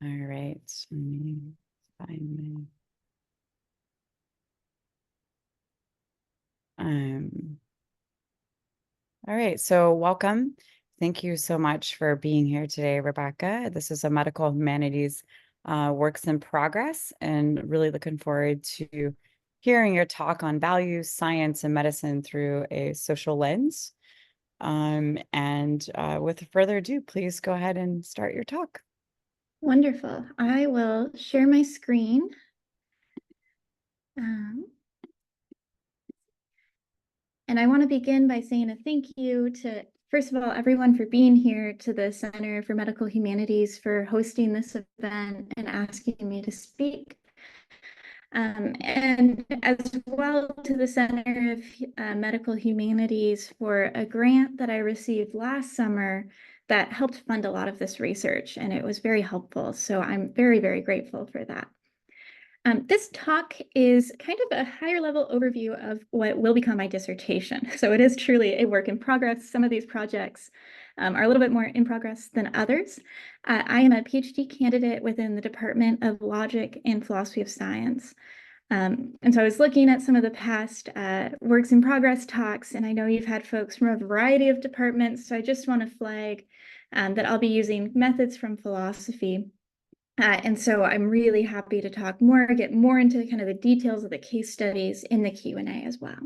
All right. Let me find all right. So welcome. Thank you so much for being here today, Rebecca. This is a medical humanities works in progress, and really looking forward to hearing your talk on values, science, and medicine through a social lens. With further ado, please go ahead and start your talk. Wonderful. I will share my screen. And I want to begin by saying a thank you to, first of all, everyone for being here, to the Center for Medical Humanities for hosting this event and asking me to speak. And as well to the Center of Medical Humanities for a grant that I received last summer that helped fund a lot of this research, and it was very helpful. So I'm very, very grateful for that. This talk is kind of a higher level overview of what will become my dissertation. So it is truly a work in progress. Some of these projects are a little bit more in progress than others. I am a PhD candidate within the Department of Logic and Philosophy of Science. And so I was looking at some of the past works in progress talks, and I know you've had folks from a variety of departments. So I just want to flag that I'll be using methods from philosophy. And so I'm really happy to talk more, get more into kind of the details of the case studies in the Q&A as well.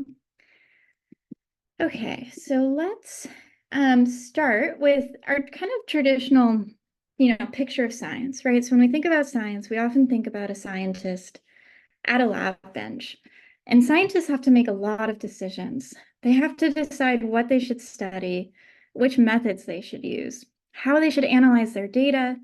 Okay, so let's start with our kind of traditional, picture of science, right? So when we think about science, we often think about a scientist at a lab bench. And scientists have to make a lot of decisions. They have to decide what they should study, which methods they should use, how they should analyze their data,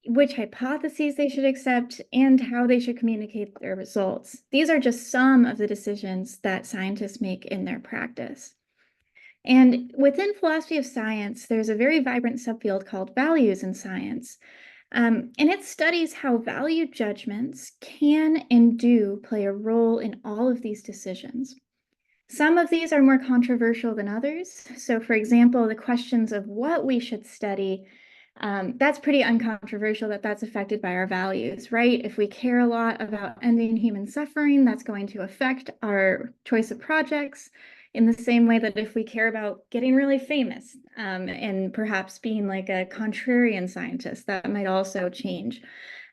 which hypotheses they should accept, and how they should communicate their results. These are just some of the decisions that scientists make in their practice. And within philosophy of science, there's a very vibrant subfield called values in science. And it studies how value judgments can and do play a role in all of these decisions. Some of these are more controversial than others. So, for example, the questions of what we should study, that's pretty uncontroversial that that's affected by our values, right? If we care a lot about ending human suffering, that's going to affect our choice of projects in the same way that if we care about getting really famous and perhaps being like a contrarian scientist, that might also change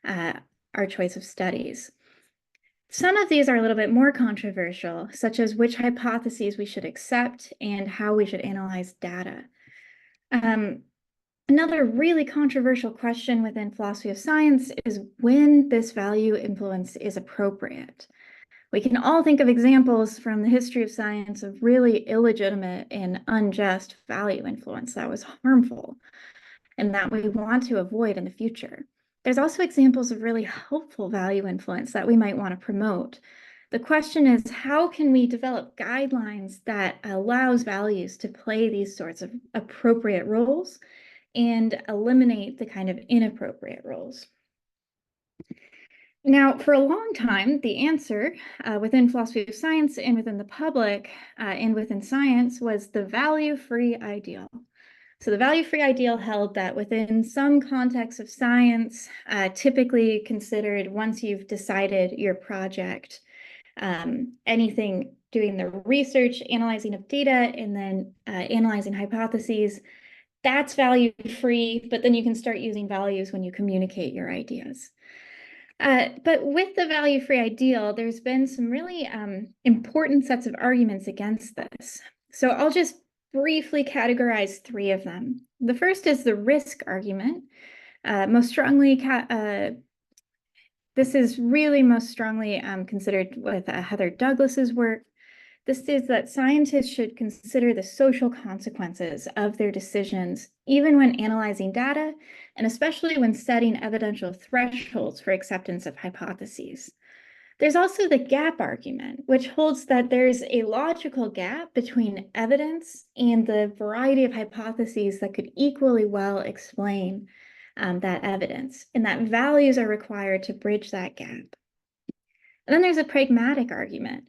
our choice of studies. Some of these are a little bit more controversial, such as which hypotheses we should accept and how we should analyze data. Another really controversial question within philosophy of science is when this value influence is appropriate. We can all think of examples from the history of science of really illegitimate and unjust value influence that was harmful and that we want to avoid in the future. There's also examples of really helpful value influence that we might want to promote. The question is, how can we develop guidelines that allows values to play these sorts of appropriate roles and eliminate the kind of inappropriate roles? Now, for a long time, the answer within philosophy of science and within the public and within science was the value-free ideal. So the value-free ideal held that within some contexts of science, typically considered once you've decided your project, anything doing the research, analyzing of data, and then analyzing hypotheses, that's value-free, but then you can start using values when you communicate your ideas. But with the value-free ideal, there's been some really important sets of arguments against this. So I'll just briefly categorize three of them. The first is the risk argument. This is really most strongly considered with Heather Douglas's work. This is that scientists should consider the social consequences of their decisions, even when analyzing data, and especially when setting evidential thresholds for acceptance of hypotheses. There's also the gap argument, which holds that there's a logical gap between evidence and the variety of hypotheses that could equally well explain that evidence, and that values are required to bridge that gap. And then there's a pragmatic argument.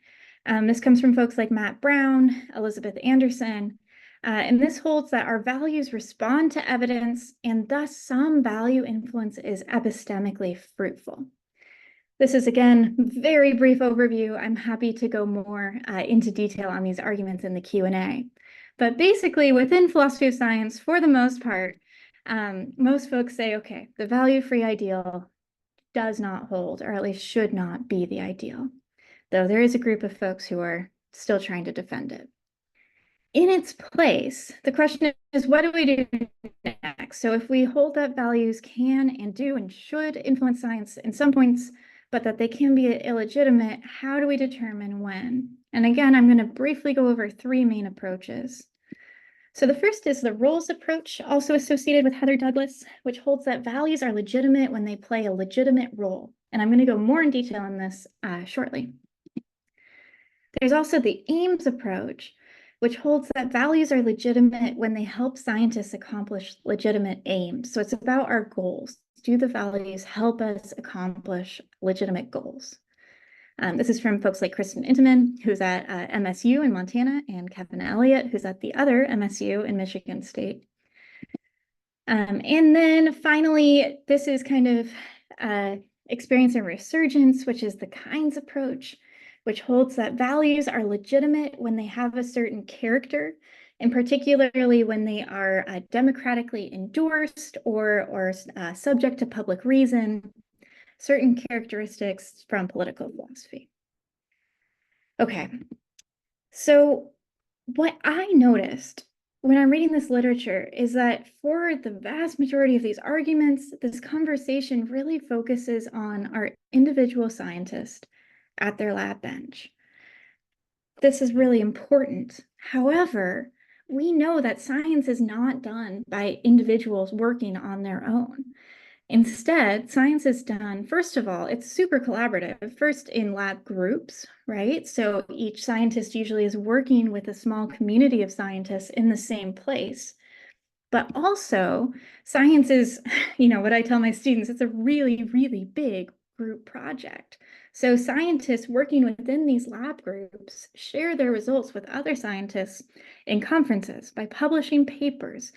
This comes from folks like Matt Brown, Elizabeth Anderson, And this holds that our values respond to evidence, and thus some value influence is epistemically fruitful. This is, again, very brief overview. I'm happy to go more into detail on these arguments in the Q&A. But basically, within philosophy of science, for the most part, most folks say, okay, the value-free ideal does not hold, or at least should not be the ideal, though there is a group of folks who are still trying to defend it. In its place, the question is, what do we do next? So if we hold that values can and do and should influence science in some points, but that they can be illegitimate, how do we determine when? And again, I'm going to briefly go over three main approaches. So the first is the roles approach, also associated with Heather Douglas, which holds that values are legitimate when they play a legitimate role. And I'm going to go more in detail on this shortly. There's also the aims approach, which holds that values are legitimate when they help scientists accomplish legitimate aims. So it's about our goals. Do the values help us accomplish legitimate goals? This is from folks like Kristen Intamin, who's at MSU in Montana, and Kevin Elliott, who's at the other MSU in Michigan State. And then finally, this is kind of experience and resurgence, which is the kinds approach, which holds that values are legitimate when they have a certain character, and particularly when they are democratically endorsed or subject to public reason, certain characteristics from political philosophy. Okay, so what I noticed when I'm reading this literature is that for the vast majority of these arguments, this conversation really focuses on our individual scientist at their lab bench. This is really important. However, we know that science is not done by individuals working on their own. Instead, science is done, first of all, it's super collaborative, first in lab groups, right? So each scientist usually is working with a small community of scientists in the same place. But also, science is, what I tell my students, it's a really, really big group project. So scientists working within these lab groups share their results with other scientists in conferences by publishing papers,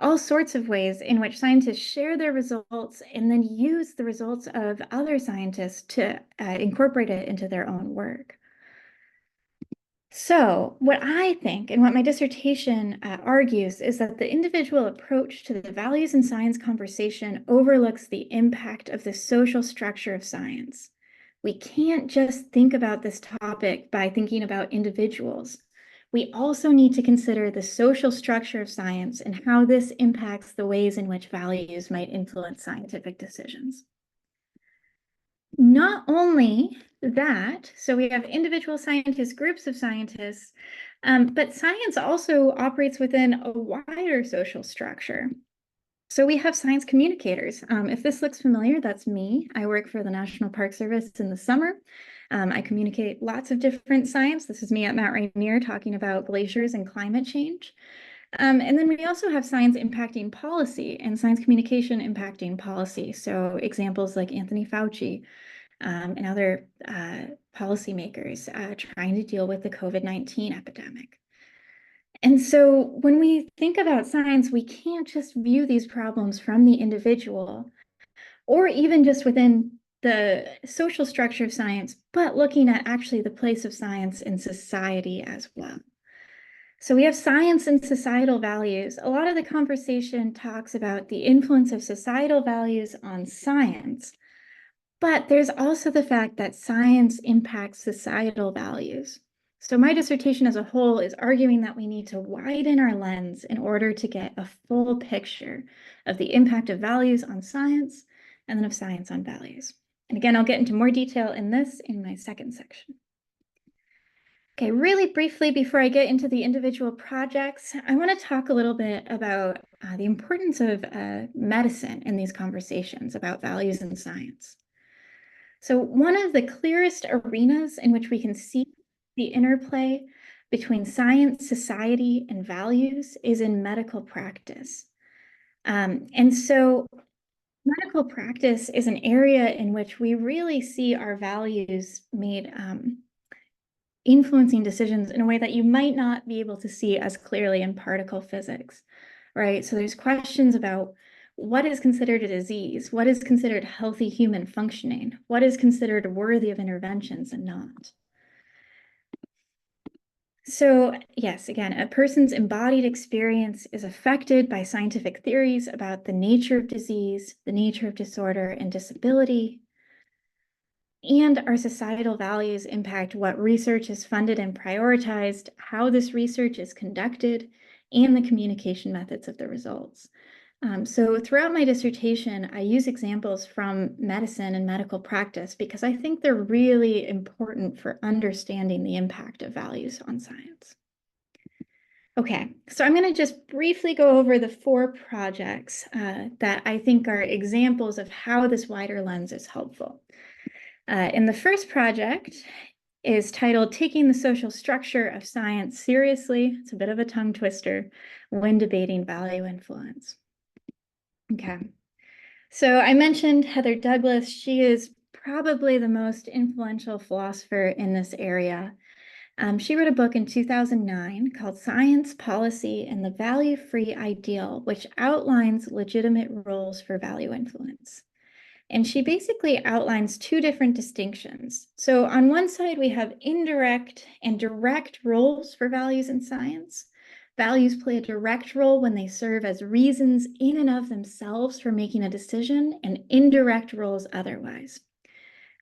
all sorts of ways in which scientists share their results and then use the results of other scientists to incorporate it into their own work. So what I think and what my dissertation argues is that the individual approach to the values in science conversation overlooks the impact of the social structure of science. We can't just think about this topic by thinking about individuals. We also need to consider the social structure of science and how this impacts the ways in which values might influence scientific decisions. Not only that, so we have individual scientists, groups of scientists, but science also operates within a wider social structure. So we have science communicators. If this looks familiar, that's me. I work for the National Park Service in the summer. I communicate lots of different science. This is me at Mount Rainier talking about glaciers and climate change. And then we also have science impacting policy and science communication impacting policy. So examples like Anthony Fauci and other policymakers trying to deal with the COVID-19 epidemic. And so when we think about science, we can't just view these problems from the individual or even just within the social structure of science, but looking at actually the place of science in society as well. So we have science and societal values. A lot of the conversation talks about the influence of societal values on science, but there's also the fact that science impacts societal values. So my dissertation as a whole is arguing that we need to widen our lens in order to get a full picture of the impact of values on science and then of science on values. And again, I'll get into more detail in this in my second section. Okay, really briefly, before I get into the individual projects, I want to talk a little bit about the importance of medicine in these conversations about values in science. So one of the clearest arenas in which we can see the interplay between science, society, and values is in medical practice. And so medical practice is an area in which we really see our values made influencing decisions in a way that you might not be able to see as clearly in particle physics, right? So there's questions about what is considered a disease, what is considered healthy human functioning, what is considered worthy of interventions and not. So yes, again, a person's embodied experience is affected by scientific theories about the nature of disease, the nature of disorder and disability, and our societal values impact what research is funded and prioritized, how this research is conducted, and the communication methods of the results. So throughout my dissertation, I use examples from medicine and medical practice because I think they're really important for understanding the impact of values on science. Okay, so I'm going to just briefly go over the 4 projects that I think are examples of how this wider lens is helpful. In the first project is titled Taking the Social Structure of Science Seriously. It's a bit of a tongue twister when debating value influence. Okay, so I mentioned Heather Douglas. She is probably the most influential philosopher in this area. She wrote a book in 2009 called Science, Policy, and the Value-Free Ideal, which outlines legitimate roles for value influence. And she basically outlines 2 different distinctions. So on one side, we have indirect and direct roles for values in science. Values play a direct role when they serve as reasons in and of themselves for making a decision, and indirect roles otherwise.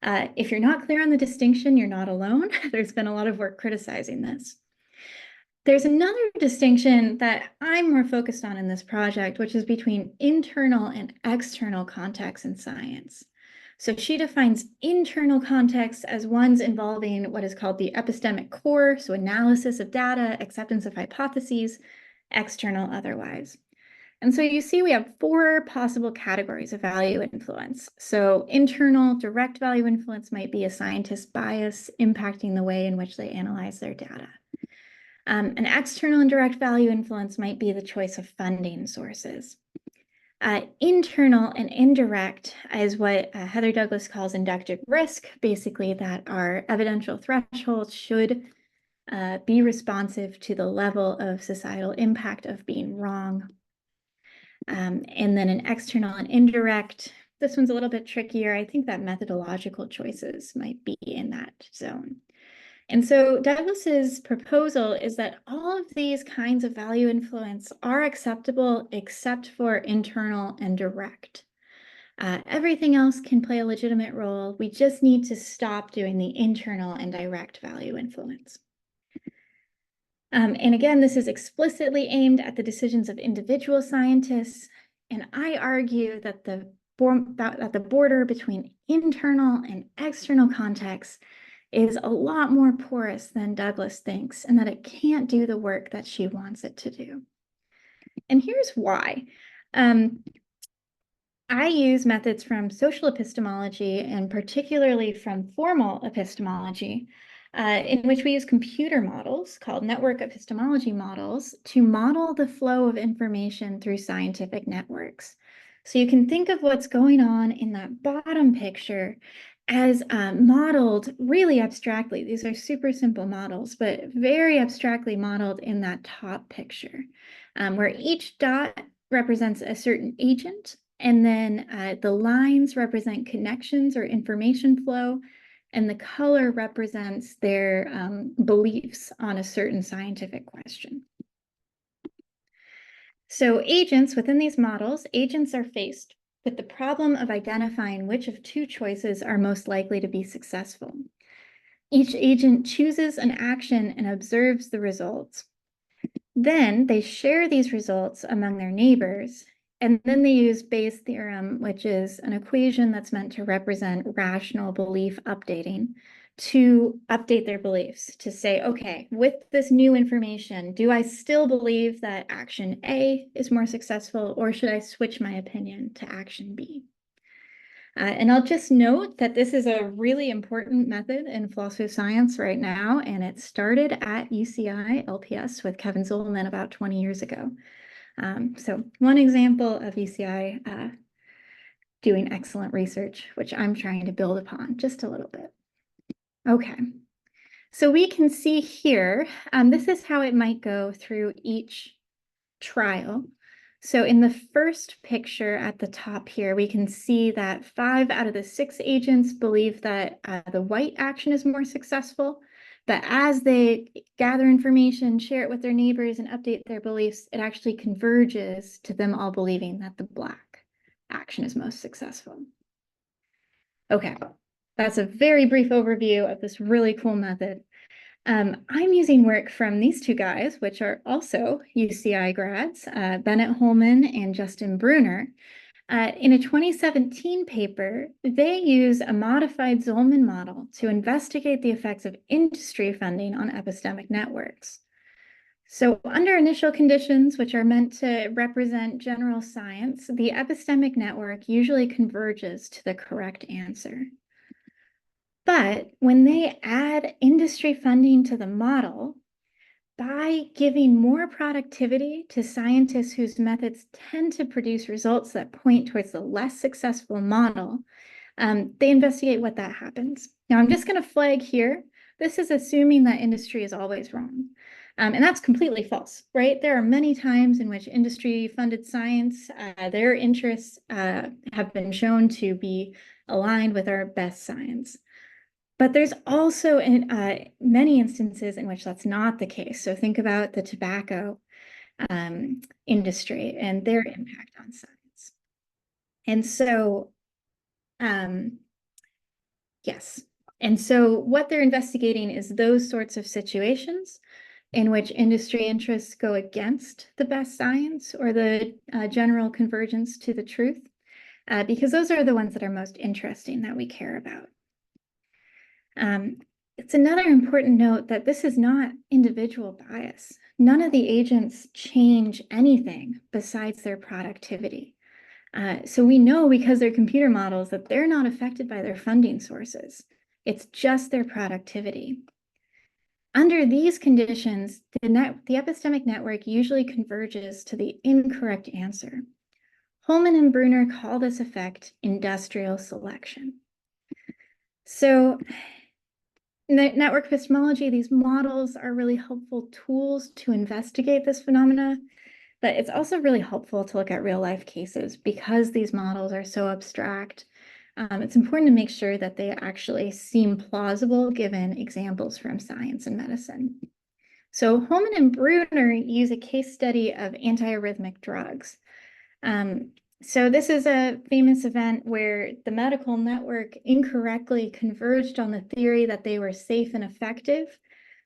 If you're not clear on the distinction, you're not alone. There's been a lot of work criticizing this. There's another distinction that I'm more focused on in this project, which is between internal and external contexts in science. So she defines internal contexts as ones involving what is called the epistemic core, so analysis of data, acceptance of hypotheses, external otherwise. And so you see we have 4 possible categories of value influence. So internal direct value influence might be a scientist's bias impacting the way in which they analyze their data. An external and direct value influence might be the choice of funding sources. Internal and indirect is what Heather Douglas calls inductive risk, basically that our evidential thresholds should be responsive to the level of societal impact of being wrong. And then an external and indirect, this one's a little bit trickier. I think that methodological choices might be in that zone. And so Douglas's proposal is that all of these kinds of value influence are acceptable except for internal and direct. Everything else can play a legitimate role. We just need to stop doing the internal and direct value influence. And again, this is explicitly aimed at the decisions of individual scientists. And I argue that the border between internal and external contexts is a lot more porous than Douglas thinks, and that it can't do the work that she wants it to do. And here's why. I use methods from social epistemology and particularly from formal epistemology, in which we use computer models called network epistemology models to model the flow of information through scientific networks. So you can think of what's going on in that bottom picture as modeled really abstractly. These are super simple models, but very abstractly modeled in that top picture, where each dot represents a certain agent, and then the lines represent connections or information flow, and the color represents their beliefs on a certain scientific question. So agents within these models, agents are faced with the problem of identifying which of 2 choices are most likely to be successful. Each agent chooses an action and observes the results. Then they share these results among their neighbors, and then they use Bayes' theorem, which is an equation that's meant to represent rational belief updating, to update their beliefs, to say, okay, with this new information, do I still believe that action A is more successful, or should I switch my opinion to action B? And I'll just note that this is a really important method in philosophy of science right now, and it started at UCI LPS with Kevin Zolman about 20 years ago. So one example of UCI doing excellent research, which I'm trying to build upon just a little bit. Okay, So we can see here, this is how it might go through each trial. So in the first picture at the top here, we can see that 5 out of the 6 agents believe that the white action is more successful. But as they gather information, share it with their neighbors, and update their beliefs, it actually converges to them all believing that the black action is most successful. Okay, that's a very brief overview of this really cool method. I'm using work from these two guys, which are also UCI grads, Bennett Holman and Justin Bruner. In a 2017 paper, they use a modified Zolman model to investigate the effects of industry funding on epistemic networks. So under initial conditions, which are meant to represent general science, the epistemic network usually converges to the correct answer. But when they add industry funding to the model, by giving more productivity to scientists whose methods tend to produce results that point towards the less successful model, they investigate what that happens. Now, I'm just going to flag here, this is assuming that industry is always wrong. And that's completely false, right? There are many times in which industry-funded science, their interests have been shown to be aligned with our best science. But there's also many instances in which that's not the case. So think about the tobacco industry and their impact on science. And so, yes. And so what they're investigating is those sorts of situations in which industry interests go against the best science or the general convergence to the truth, because those are the ones that are most interesting that we care about. It's another important note that this is not individual bias. None of the agents change anything besides their productivity. So we know because they're computer models that they're not affected by their funding sources. It's just their productivity. Under these conditions, the epistemic network usually converges to the incorrect answer. Holman and Bruner call this effect industrial selection. So network epistemology, these models are really helpful tools to investigate this phenomena, but it's also really helpful to look at real life cases because these models are so abstract. It's important to make sure that they actually seem plausible given examples from science and medicine. So Holman and Bruner use a case study of antiarrhythmic drugs. So this is a famous event where the medical network incorrectly converged on the theory that they were safe and effective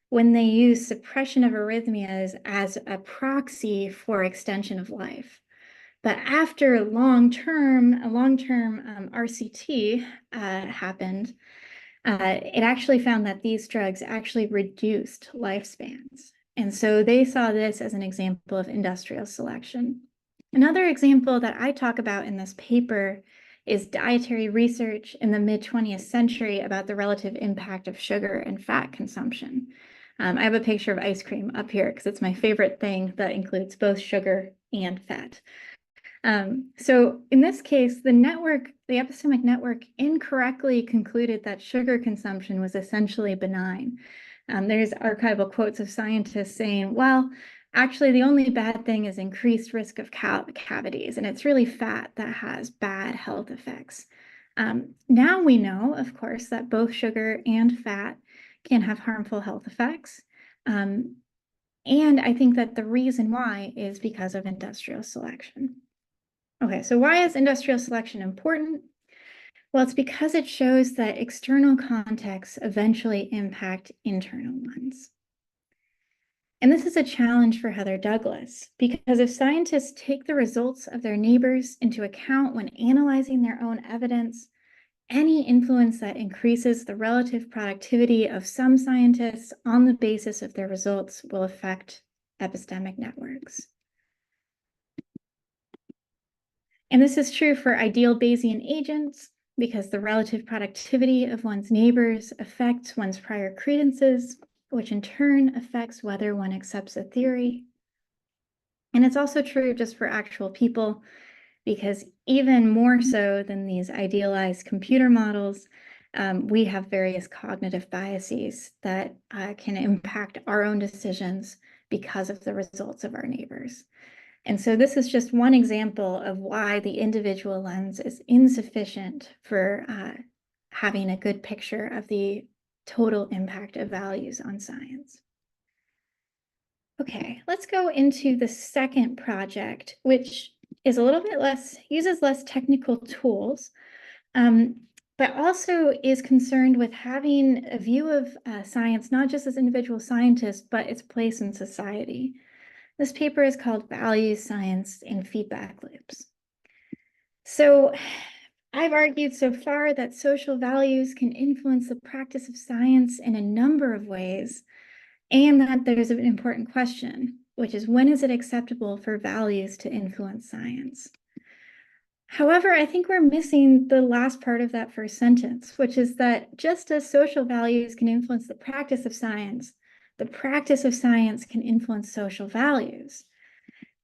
when they used suppression of arrhythmias as a proxy for extension of life. But after a long-term RCT happened, it actually found that these drugs actually reduced lifespans. And so they saw this as an example of industrial selection. Another example that I talk about in this paper is dietary research in the mid-20th century about the relative impact of sugar and fat consumption. I have a picture of ice cream up here because it's my favorite thing that includes both sugar and fat. So in this case, the epistemic network incorrectly concluded that sugar consumption was essentially benign. There's archival quotes of scientists saying, well, actually, the only bad thing is increased risk of cavities, and it's really fat that has bad health effects. Now we know, of course, that both sugar and fat can have harmful health effects. And I think that the reason why is because of industrial selection. Okay, so why is industrial selection important? Well, it's because it shows that external contexts eventually impact internal ones. And this is a challenge for Heather Douglas, because if scientists take the results of their neighbors into account when analyzing their own evidence, any influence that increases the relative productivity of some scientists on the basis of their results will affect epistemic networks. And this is true for ideal Bayesian agents, because the relative productivity of one's neighbors affects one's prior credences, which in turn affects whether one accepts a theory. And it's also true just for actual people, because even more so than these idealized computer models, we have various cognitive biases that can impact our own decisions because of the results of our neighbors. And so this is just one example of why the individual lens is insufficient for having a good picture of the total impact of values on science. Okay, let's go into the second project, which is a little bit less, uses less technical tools, but also is concerned with having a view of science, not just as individual scientists, but its place in society. This paper is called Values, Science, and Feedback Loops. So I've argued so far that social values can influence the practice of science in a number of ways, and that there's an important question, which is, when is it acceptable for values to influence science? However, I think we're missing the last part of that first sentence, which is that just as social values can influence the practice of science can influence social values.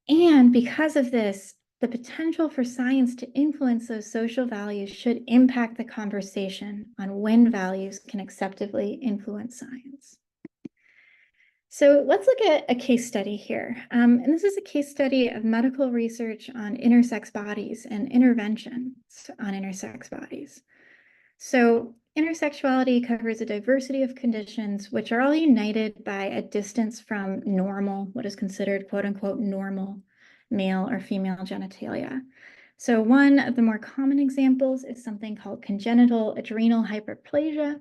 And because of this, the potential for science to influence those social values should impact the conversation on when values can acceptably influence science. So let's look at a case study here. And this is a case study of medical research on intersex bodies and interventions on intersex bodies. So intersexuality covers a diversity of conditions which are all united by a distance from normal, what is considered quote unquote normal male or female genitalia. So one of the more common examples is something called congenital adrenal hyperplasia,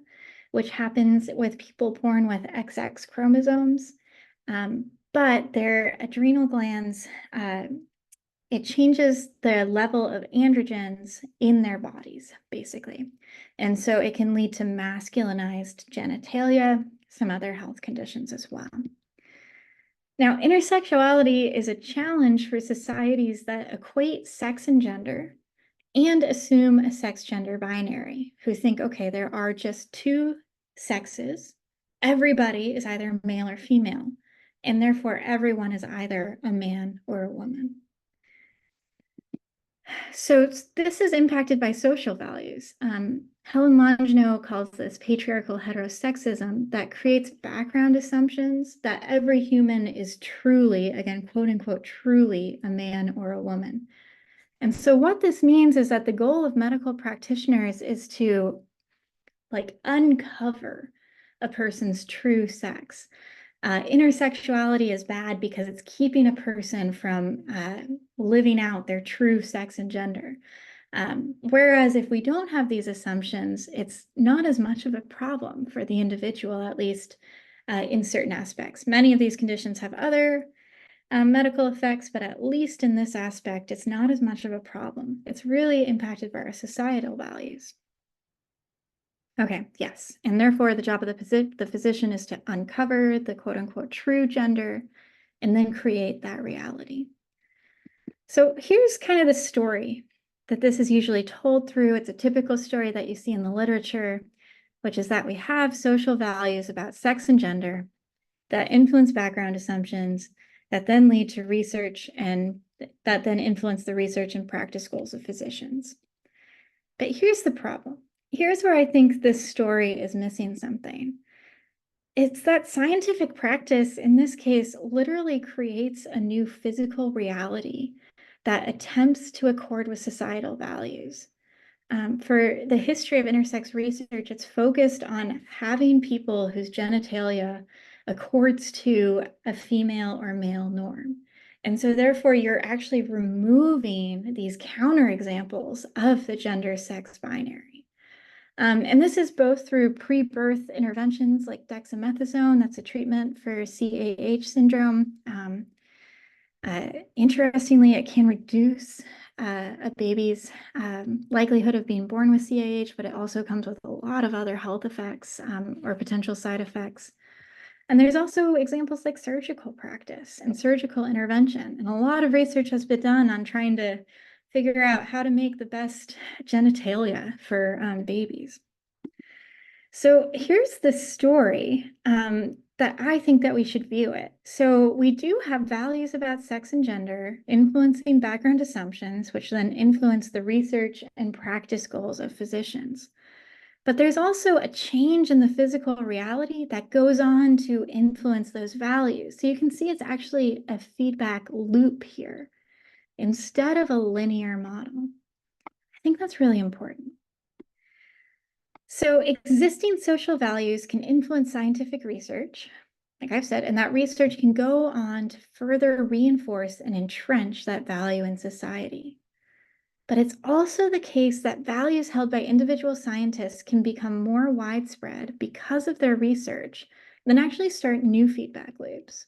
which happens with people born with XX chromosomes. But their adrenal glands, it changes the level of androgens in their bodies, basically. And so it can lead to masculinized genitalia, some other health conditions as well. Now, intersexuality is a challenge for societies that equate sex and gender and assume a sex-gender binary, who think, okay, there are just two sexes. Everybody is either male or female, and therefore everyone is either a man or a woman. So this is impacted by social values. Helen Longino calls this patriarchal heterosexism that creates background assumptions that every human is truly, again, quote unquote, truly a man or a woman. And so what this means is that the goal of medical practitioners is to uncover a person's true sex. Intersexuality is bad because it's keeping a person from living out their true sex and gender. Whereas if we don't have these assumptions, it's not as much of a problem for the individual, at least in certain aspects. Many of these conditions have other medical effects, but at least in this aspect, it's not as much of a problem. It's really impacted by our societal values. Okay, yes. And therefore, the job of the physician is to uncover the quote unquote true gender and then create that reality. So here's kind of the story that this is usually told through. It's a typical story that you see in the literature, which is that we have social values about sex and gender that influence background assumptions that then lead to research and that then influence the research and practice goals of physicians. But here's the problem. Here's where I think this story is missing something. It's that scientific practice, in this case, literally creates a new physical reality that attempts to accord with societal values. For the history of intersex research, it's focused on having people whose genitalia accords to a female or male norm. And so therefore, you're actually removing these counterexamples of the gender sex binary. And this is both through pre-birth interventions like dexamethasone, that's a treatment for CAH syndrome. Interestingly, it can reduce a baby's likelihood of being born with CAH, but it also comes with a lot of other health effects or potential side effects. And there's also examples like surgical practice and surgical intervention. And a lot of research has been done on trying to figure out how to make the best genitalia for babies. So here's the story that I think that we should view it. So we do have values about sex and gender influencing background assumptions, which then influence the research and practice goals of physicians. But there's also a change in the physical reality that goes on to influence those values. So you can see it's actually a feedback loop here instead of a linear model. I think that's really important. So existing social values can influence scientific research, like I've said, and that research can go on to further reinforce and entrench that value in society. But it's also the case that values held by individual scientists can become more widespread because of their research, then actually start new feedback loops.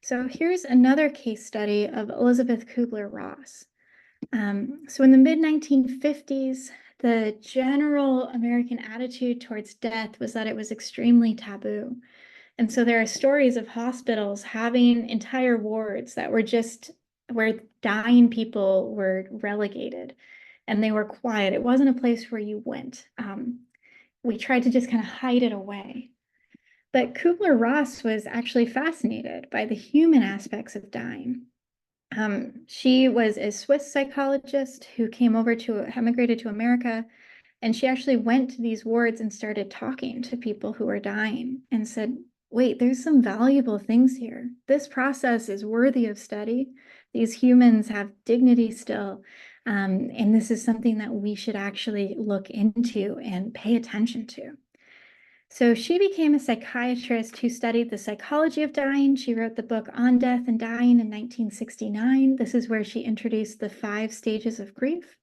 So here's another case study of Elizabeth Kubler-Ross. So in the mid-1950s, the general American attitude towards death was that it was extremely taboo. And so there are stories of hospitals having entire wards that were just where dying people were relegated and they were quiet. It wasn't a place where you went. We tried to just kind of hide it away. But Kubler-Ross was actually fascinated by the human aspects of dying. She was a Swiss psychologist who emigrated to America, and she actually went to these wards and started talking to people who were dying and said, wait, there's some valuable things here. This process is worthy of study. These humans have dignity still. And this is something that we should actually look into and pay attention to. So she became a psychiatrist who studied the psychology of dying. She wrote the book On Death and Dying in 1969. This is where she introduced the 5 stages of grief.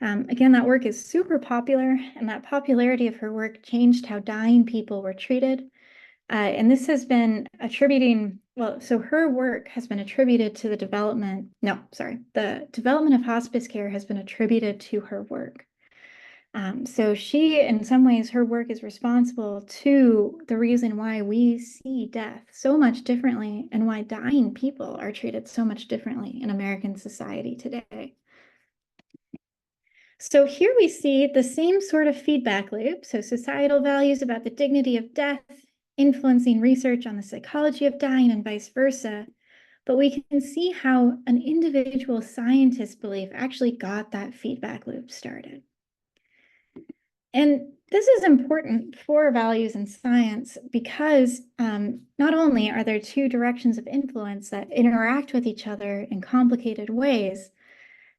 Again, that work is super popular, and that popularity of her work changed how dying people were treated. And this has been so her work has been attributed to the development of hospice care has been attributed to her work. So she, in some ways, her work is responsible to the reason why we see death so much differently and why dying people are treated so much differently in American society today. So here we see the same sort of feedback loop. So societal values about the dignity of death influencing research on the psychology of dying and vice versa. But we can see how an individual scientist's belief actually got that feedback loop started. And this is important for values in science because not only are there 2 directions of influence that interact with each other in complicated ways,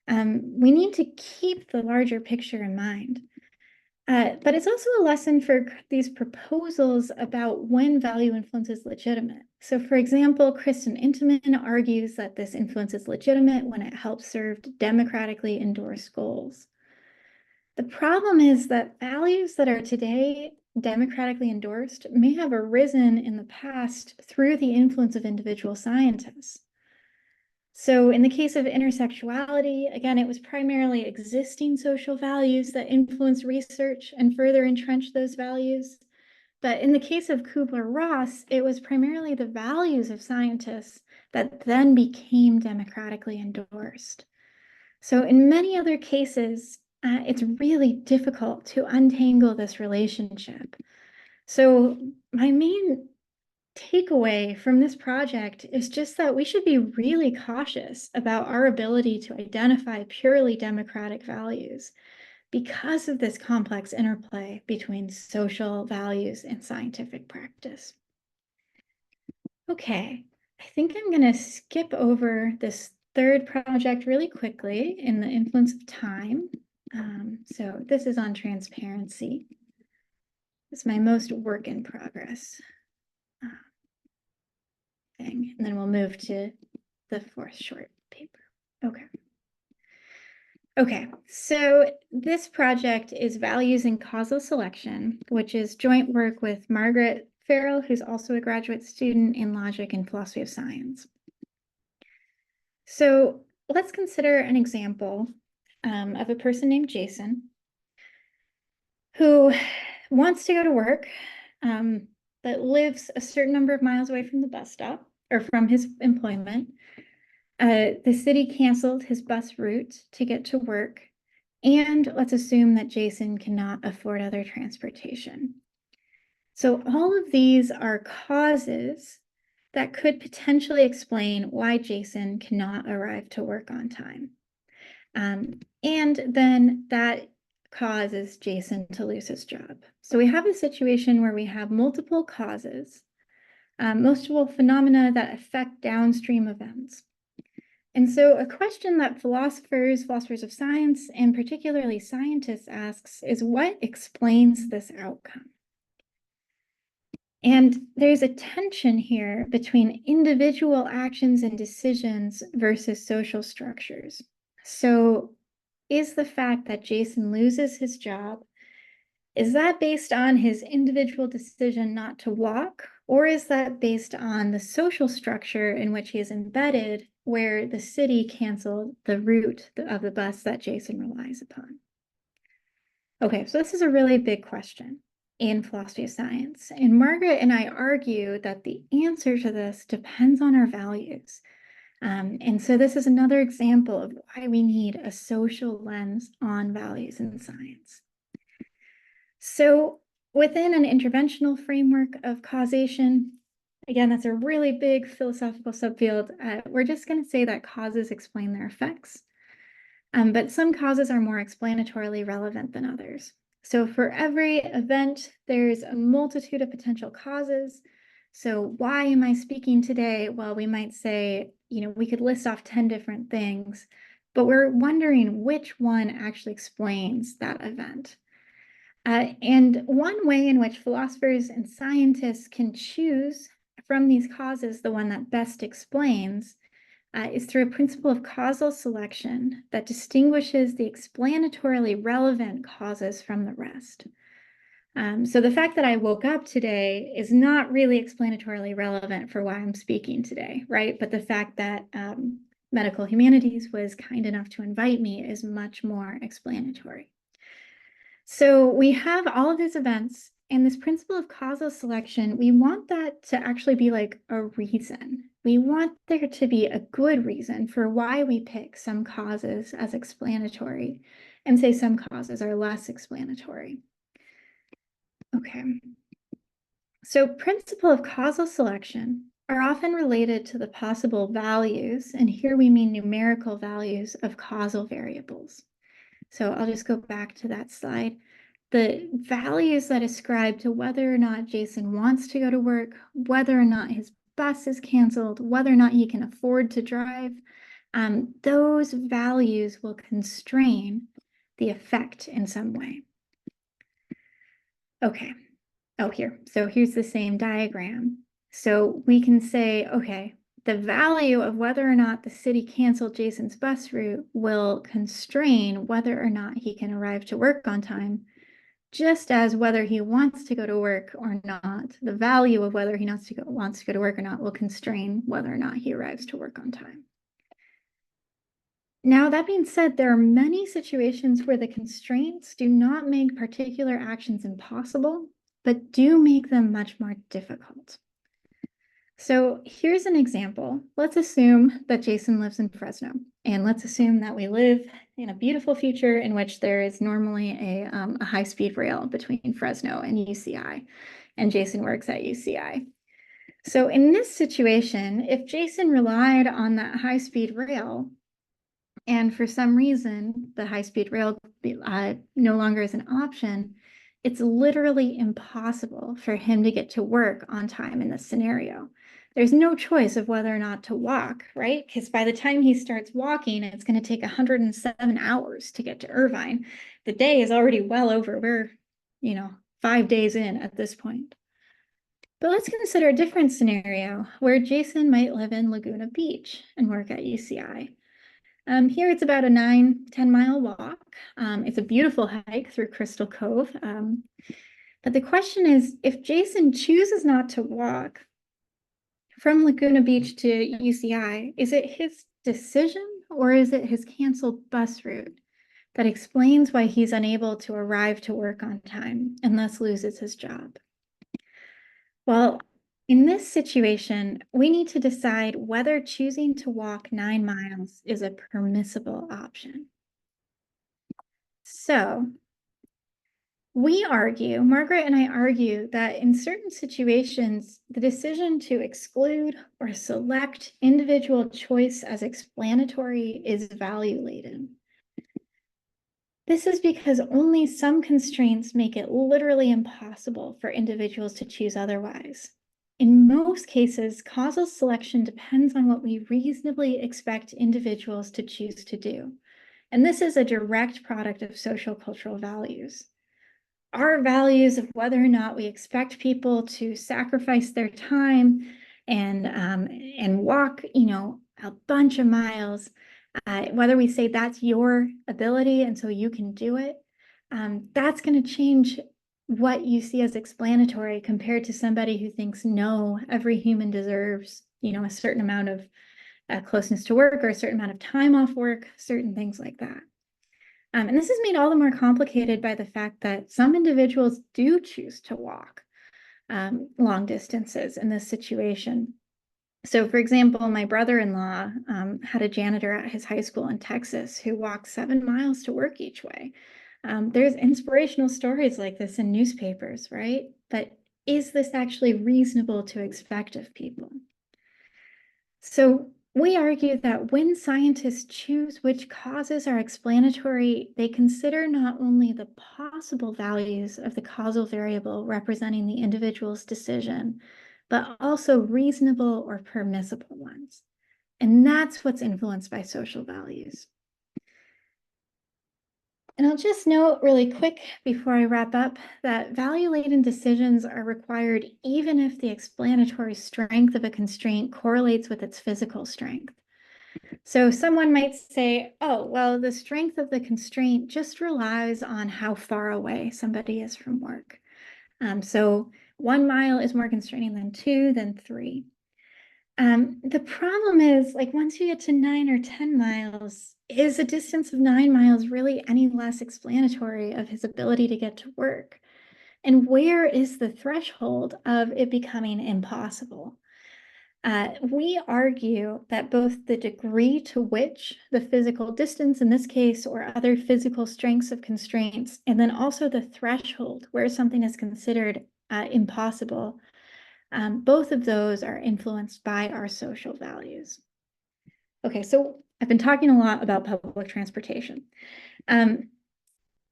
we need to keep the larger picture in mind. But it's also a lesson for these proposals about when value influence is legitimate. So for example, Kristen Intamin argues that this influence is legitimate when it helps serve democratically endorsed goals. The problem is that values that are today democratically endorsed may have arisen in the past through the influence of individual scientists. So in the case of intersexuality, again, it was primarily existing social values that influenced research and further entrenched those values. But in the case of Kubler-Ross, it was primarily the values of scientists that then became democratically endorsed. So in many other cases, it's really difficult to untangle this relationship. So my main takeaway from this project is just that we should be really cautious about our ability to identify purely democratic values because of this complex interplay between social values and scientific practice. Okay, I think I'm going to skip over this 3rd project really quickly in the influence of time. So this is on transparency. It's my most work in progress thing. And then we'll move to the 4th short paper. Okay, so this project is Values in Causal Selection, which is joint work with Margaret Farrell, who's also a graduate student in logic and philosophy of science. So let's consider an example of a person named Jason who wants to go to work, but lives a certain number of miles away from the bus stop or from his employment. The city canceled his bus route to get to work, and let's assume that Jason cannot afford other transportation. So all of these are causes that could potentially explain why Jason cannot arrive to work on time. And then that causes Jason to lose his job? So we have a situation where we have multiple causes, multiple phenomena that affect downstream events. And so a question that philosophers of science, and particularly scientists asks is, what explains this outcome? And there's a tension here between individual actions and decisions versus social structures. So is the fact that Jason loses his job, is that based on his individual decision not to walk, or is that based on the social structure in which he is embedded, where the city canceled the route of the bus that Jason relies upon? Okay, so this is a really big question in philosophy of science. And Margaret and I argue that the answer to this depends on our values. And so this is another example of why we need a social lens on values in science. So within an interventional framework of causation, again, that's a really big philosophical subfield. We're just going to say that causes explain their effects, but some causes are more explanatorily relevant than others. So for every event, there's a multitude of potential causes. So why am I speaking today? Well, we might say, we could list off 10 different things, but we're wondering which one actually explains that event. And one way in which philosophers and scientists can choose from these causes the one that best explains is through a principle of causal selection that distinguishes the explanatorily relevant causes from the rest. So the fact that I woke up today is not really explanatorily relevant for why I'm speaking today, right? But the fact that medical humanities was kind enough to invite me is much more explanatory. So we have all of these events, and this principle of causal selection, we want that to actually be like a reason. We want there to be a good reason for why we pick some causes as explanatory and say some causes are less explanatory. Okay. So principle of causal selection are often related to the possible values, and here we mean numerical values of causal variables. So I'll just go back to that slide. The values that ascribe to whether or not Jason wants to go to work, whether or not his bus is canceled, whether or not he can afford to drive, those values will constrain the effect in some way. Okay. Oh, here. So here's the same diagram. So we can say, okay, the value of whether or not the city canceled Jason's bus route will constrain whether or not he can arrive to work on time, just as whether he wants to go to work or not, the value of whether he wants to go to work or not will constrain whether or not he arrives to work on time. Now, that being said, there are many situations where the constraints do not make particular actions impossible, but do make them much more difficult. So here's an example. Let's assume that Jason lives in Fresno, and let's assume that we live in a beautiful future in which there is normally a high-speed rail between Fresno and UCI, and Jason works at UCI. So in this situation, if Jason relied on that high-speed rail, and for some reason the high-speed rail no longer is an option, it's literally impossible for him to get to work on time in this scenario. There's no choice of whether or not to walk, right? Because by the time he starts walking, it's going to take 107 hours to get to Irvine. The day is already well over. We're, 5 days in at this point. But let's consider a different scenario where Jason might live in Laguna Beach and work at UCI. Here it's about a 9-10 mile walk. It's a beautiful hike through Crystal Cove. But the question is, if Jason chooses not to walk from Laguna Beach to UCI, is it his decision or is it his canceled bus route that explains why he's unable to arrive to work on time and thus loses his job? Well, in this situation, we need to decide whether choosing to walk 9 miles is a permissible option. So Margaret and I argue that in certain situations, the decision to exclude or select individual choice as explanatory is value-laden. This is because only some constraints make it literally impossible for individuals to choose otherwise. In most cases, causal selection depends on what we reasonably expect individuals to choose to do. And this is a direct product of social cultural values. Our values of whether or not we expect people to sacrifice their time and walk, a bunch of miles, whether we say that's your ability and so you can do it, that's going to change what you see as explanatory compared to somebody who thinks, no, every human deserves, a certain amount of closeness to work or a certain amount of time off work, certain things like that. And this is made all the more complicated by the fact that some individuals do choose to walk long distances in this situation. So, for example, my brother-in-law had a janitor at his high school in Texas who walked 7 miles to work each way. There's inspirational stories like this in newspapers, right? But is this actually reasonable to expect of people? So we argue that when scientists choose which causes are explanatory, they consider not only the possible values of the causal variable representing the individual's decision, but also reasonable or permissible ones. And that's what's influenced by social values. And I'll just note really quick before I wrap up that value-laden decisions are required even if the explanatory strength of a constraint correlates with its physical strength. So someone might say, oh, well, the strength of the constraint just relies on how far away somebody is from work. So 1 mile is more constraining than 2, than 3. The problem is, like, once you get to 9 or 10 miles, is a distance of 9 miles really any less explanatory of his ability to get to work? And where is the threshold of it becoming impossible? We argue that both the degree to which the physical distance in this case, or other physical strengths of constraints, and then also the threshold where something is considered impossible, both of those are influenced by our social values. Okay, so I've been talking a lot about public transportation.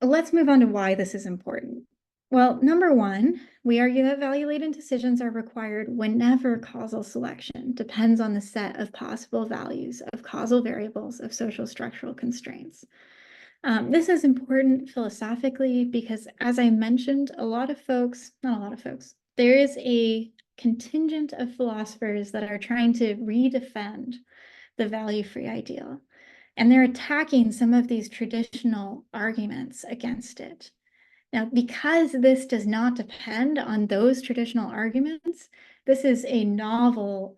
Let's move on to why this is important. Well, number one, we argue that value-laden decisions are required whenever causal selection depends on the set of possible values of causal variables of social structural constraints. This is important philosophically because, as I mentioned, not a lot of folks, there is a contingent of philosophers that are trying to redefend the value-free ideal. And they're attacking some of these traditional arguments against it. Now, because this does not depend on those traditional arguments, this is a novel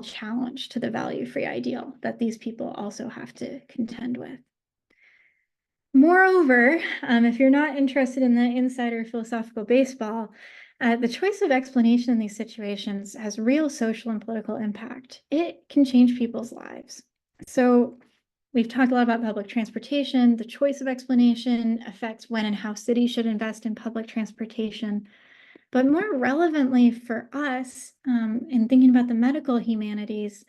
challenge to the value-free ideal that these people also have to contend with. Moreover, if you're not interested in the insider philosophical baseball, the choice of explanation in these situations has real social and political impact. It can change people's lives. So we've talked a lot about public transportation. The choice of explanation affects when and how cities should invest in public transportation. But more relevantly for us, in thinking about the medical humanities,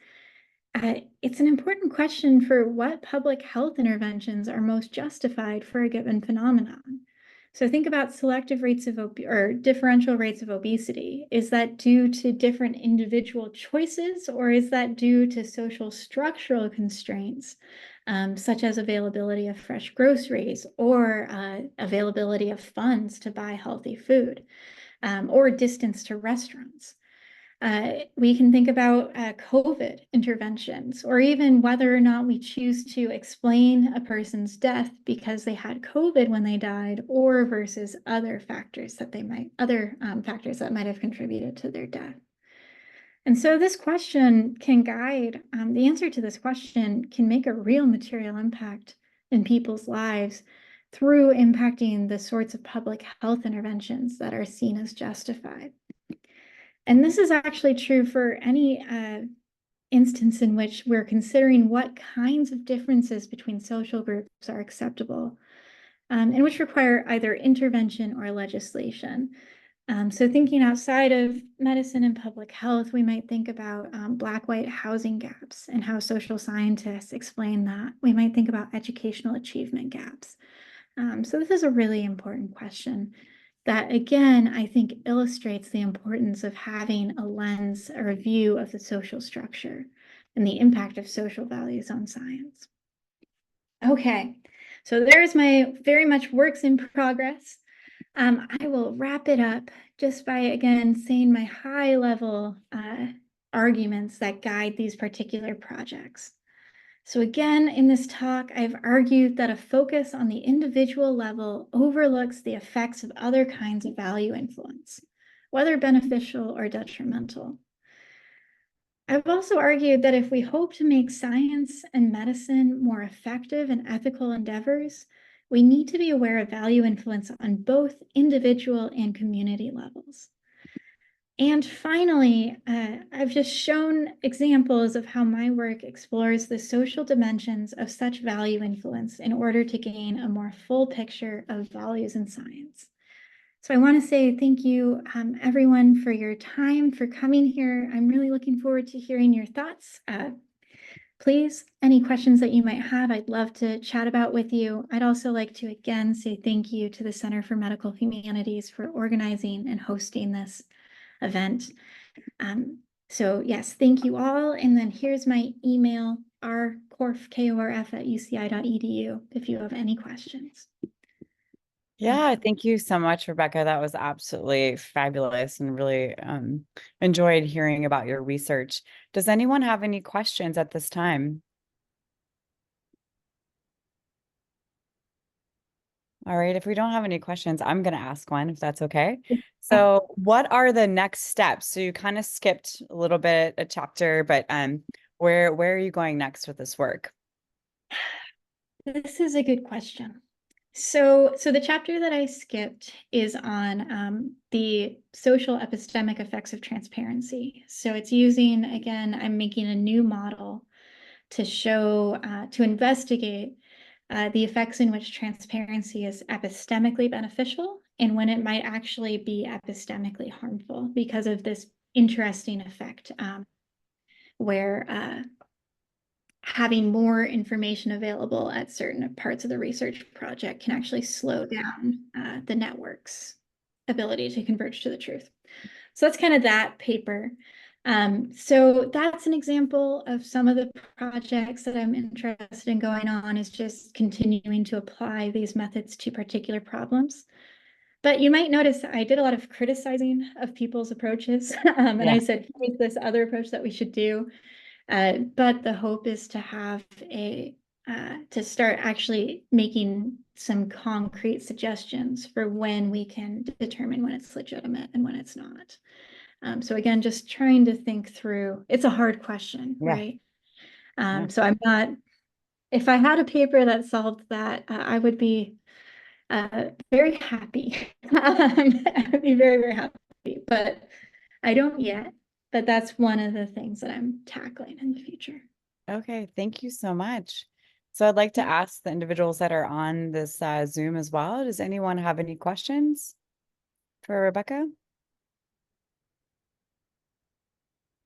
it's an important question for what public health interventions are most justified for a given phenomenon. So think about selective rates of or differential rates of obesity. Is that due to different individual choices, or is that due to social structural constraints, such as availability of fresh groceries or availability of funds to buy healthy food, or distance to restaurants? We can think about COVID interventions, or even whether or not we choose to explain a person's death because they had COVID when they died, or versus other factors that factors that might have contributed to their death. And so this question can guide, the answer to this question can make a real material impact in people's lives through impacting the sorts of public health interventions that are seen as justified. And this is actually true for any instance in which we're considering what kinds of differences between social groups are acceptable, and which require either intervention or legislation. So thinking outside of medicine and public health, we might think about Black-white housing gaps and how social scientists explain that. We might think about educational achievement gaps. So this is a really important question that, again, I think illustrates the importance of having a lens or a view of the social structure and the impact of social values on science. Okay, so there's my very much works in progress. I will wrap it up just by, again, saying my high-level arguments that guide these particular projects. So again, in this talk, I've argued that a focus on the individual level overlooks the effects of other kinds of value influence, whether beneficial or detrimental. I've also argued that if we hope to make science and medicine more effective and ethical endeavors, we need to be aware of value influence on both individual and community levels. And finally, I've just shown examples of how my work explores the social dimensions of such value influence in order to gain a more full picture of values in science. So I want to say thank you, everyone, for your time, for coming here. I'm really looking forward to hearing your thoughts. Please, any questions that you might have, I'd love to chat about with you. I'd also like to again say thank you to the Center for Medical Humanities for organizing and hosting this event. So yes, thank you all. And then here's my email, rkorf@uci.edu, if you have any questions. Yeah, thank you so much, Rebecca. That was absolutely fabulous and really enjoyed hearing about your research. Does anyone have any questions at this time? All right, if we don't have any questions, I'm going to ask one if that's okay. So, what are the next steps? So you kind of skipped a little bit a chapter, but where are you going next with this work? This is a good question. So the chapter that I skipped is on the social epistemic effects of transparency. So it's using, again, I'm making a new model to show, to investigate the effects in which transparency is epistemically beneficial and when it might actually be epistemically harmful because of this interesting effect where having more information available at certain parts of the research project can actually slow down the network's ability to converge to the truth. So that's kind of that paper. So that's an example of some of the projects that I'm interested in going on, is just continuing to apply these methods to particular problems. But you might notice I did a lot of criticizing of people's approaches. And I Yeah. said, here's this other approach that we should do. But the hope is to have to start actually making some concrete suggestions for when we can determine when it's legitimate and when it's not. So again, just trying to think through, it's a hard question, Yeah. right? Yeah. So I'm not, if I had a paper that solved that, I would be very happy. I would be very, very happy, but I don't yet. But that's one of the things that I'm tackling in the future. Okay, thank you so much. So I'd like to ask the individuals that are on this Zoom as well. Does anyone have any questions for Rebecca?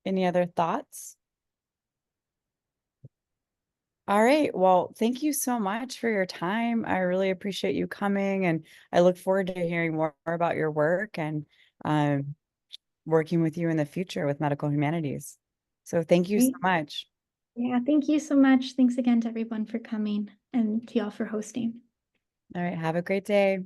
Any other thoughts? All right. Well, thank you so much for your time. I really appreciate you coming, and I look forward to hearing more about your work and um, working with you in the future with medical humanities. So thank you so Great. much. Yeah, thank you so much. Thanks again to everyone for coming and to y'all for hosting. All right. Have a great day.